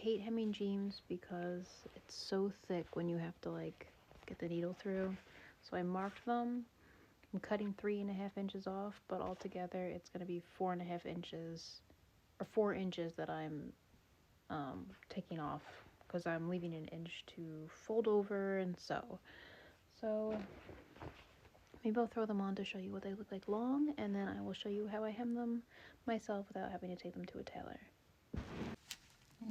hate hemming jeans because it's so thick when you have to like get the needle through. So I marked them. I'm cutting 3.5 inches off, but altogether it's going to be 4.5 inches, or 4 inches that I'm taking off, because I'm leaving an inch to fold over and sew. So maybe I'll throw them on to show you what they look like long, and then I will show you how I hem them myself without having to take them to a tailor.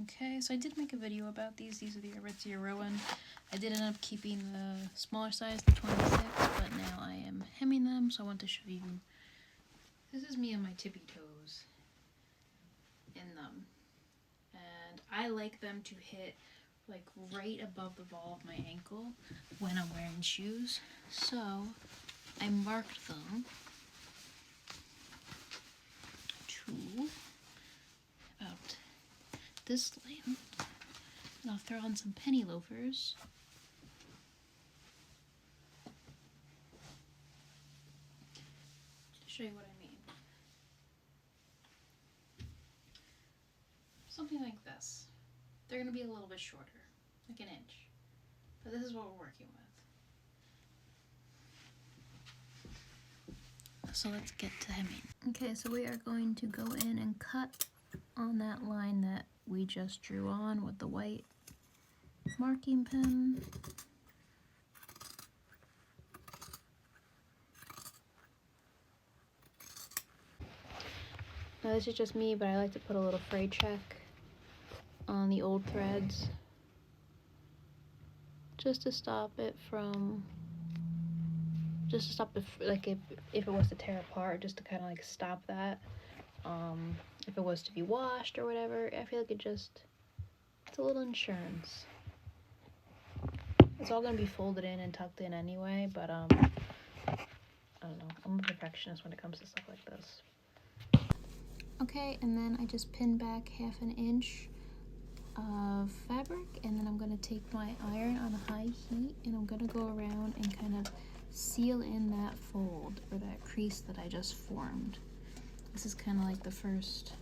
Okay, so I did make a video about these. These are the Aritzia Rowan. I did end up keeping the smaller size, the 26, but now I am hemming them, so I want to show you. This is me on my tippy toes in them. And I like them to hit like right above the ball of my ankle when I'm wearing shoes. So I marked them to about this length, and I'll throw on some penny loafers. To show you what I mean. Something like this. They're going to be a little bit shorter, like an inch. But this is what we're working with. So let's get to hemming. Okay, so we are going to go in and cut on that line that we just drew on with the white marking pen. Now this is just me, but I like to put a little fray check on the old threads just to stop it from, like if it was to tear apart, just to kind of like stop that. If it was to be washed or whatever, I feel like it's a little insurance. It's all gonna be folded in and tucked in anyway, but I don't know, I'm a perfectionist when it comes to stuff like this. Okay, and then I just pin back 1/2 inch of fabric, and then I'm gonna take my iron on high heat, and I'm gonna go around and kind of seal in that fold or that crease that I just formed. This is kind of like the first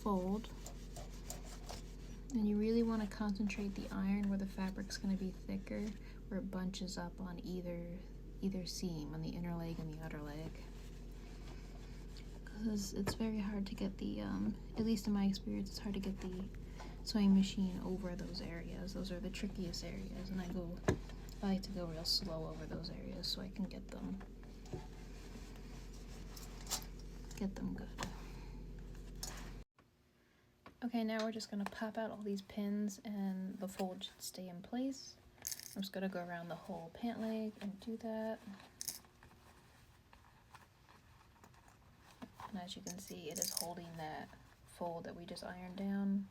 fold, and you really want to concentrate the iron where the fabric's going to be thicker, where it bunches up on either seam, on the inner leg and the outer leg, because it's very hard to get the at least in my experience, it's hard to get the sewing machine over those areas. Those are the trickiest areas, and I like to go real slow over those areas so I can get them good. Okay, now we're just gonna pop out all these pins and the fold should stay in place. I'm just gonna go around the whole pant leg and do that. And as you can see, it is holding that fold that we just ironed down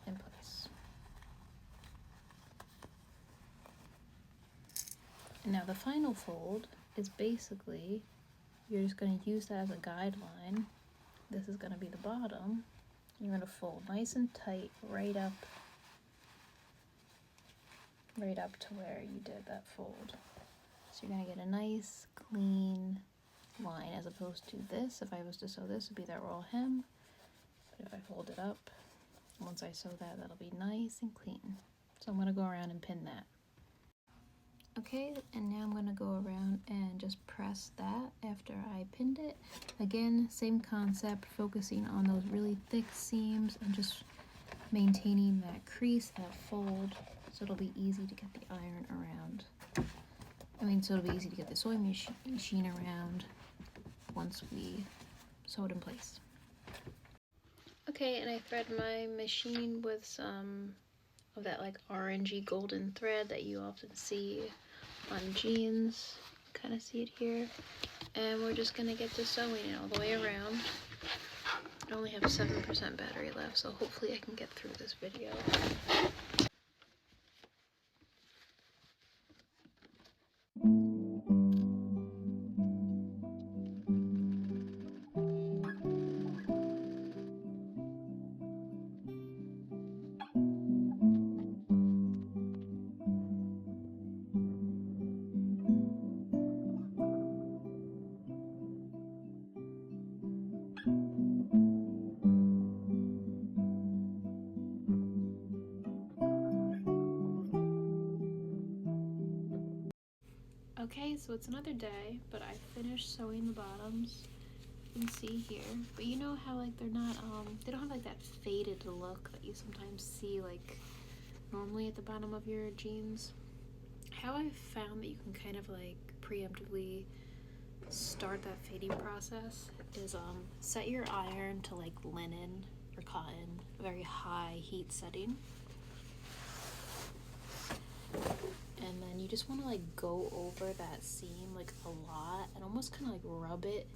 in place. And now the final fold is basically, you're just going to use that as a guideline. This is going to be the bottom. You're going to fold nice and tight right up to where you did that fold. So you're going to get a nice clean line, as opposed to this. If I was to sew this, it would be that raw hem. But if I fold it up, once I sew that, that'll be nice and clean. So I'm going to go around and pin that. Okay, and now I'm going to go around and just press that after I pinned it. Again, same concept, focusing on those really thick seams and just maintaining that crease, that fold, so it'll be easy to get the iron around. So it'll be easy to get the sewing machine around once we sew it in place. Okay, and I thread my machine with some of that like orangey golden thread that you often see on jeans. Kind of see it here. And we're just gonna get to sewing it all the way around. I only have 7% battery left, so hopefully I can get through this video. Okay, so it's another day, but I finished sewing the bottoms. You can see here, but you know how like they're not they don't have like that faded look that you sometimes see like normally at the bottom of your jeans. How I found that you can kind of like preemptively start that fading process is set your iron to like linen or cotton, a very high heat setting. And then you just want to like go over that seam like a lot and almost kind of like rub it.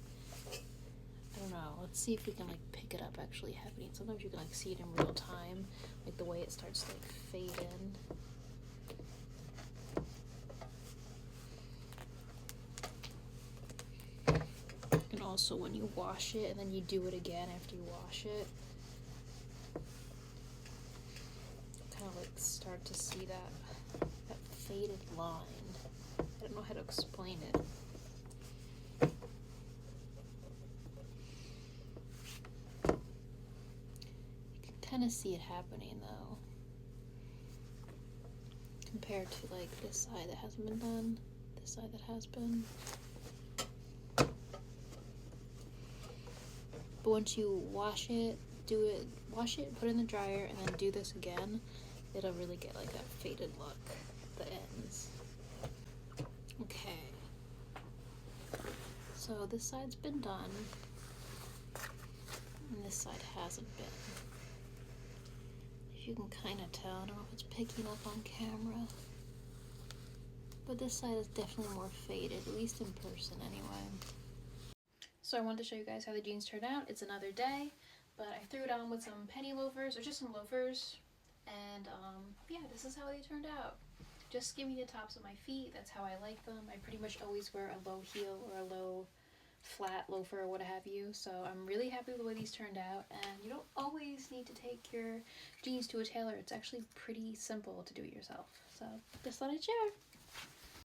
I don't know, let's see if we can like pick it up actually happening. Sometimes you can like see it in real time, like the way it starts to like fade in. And also when you wash it and then you do it again after you wash it, kind of like start to see that faded line. I don't know how to explain it. You can kind of see it happening though, compared to like this side that hasn't been done, this side that has been. But once you wash it, wash it, put it in the dryer, and then do this again, it'll really get like that faded look at the ends. Okay, so this side's been done, and this side hasn't been. If you can kind of tell, I don't know if it's picking up on camera, but this side is definitely more faded, at least in person anyway. So I wanted to show you guys how the jeans turned out. It's another day, but I threw it on with some penny loafers, or just some loafers, and yeah, this is how they turned out. Just skimming the tops of my feet, that's how I like them. I pretty much always wear a low heel or a low flat loafer or what have you, so I'm really happy with the way these turned out. And you don't always need to take your jeans to a tailor. It's actually pretty simple to do it yourself, so just thought I'd share.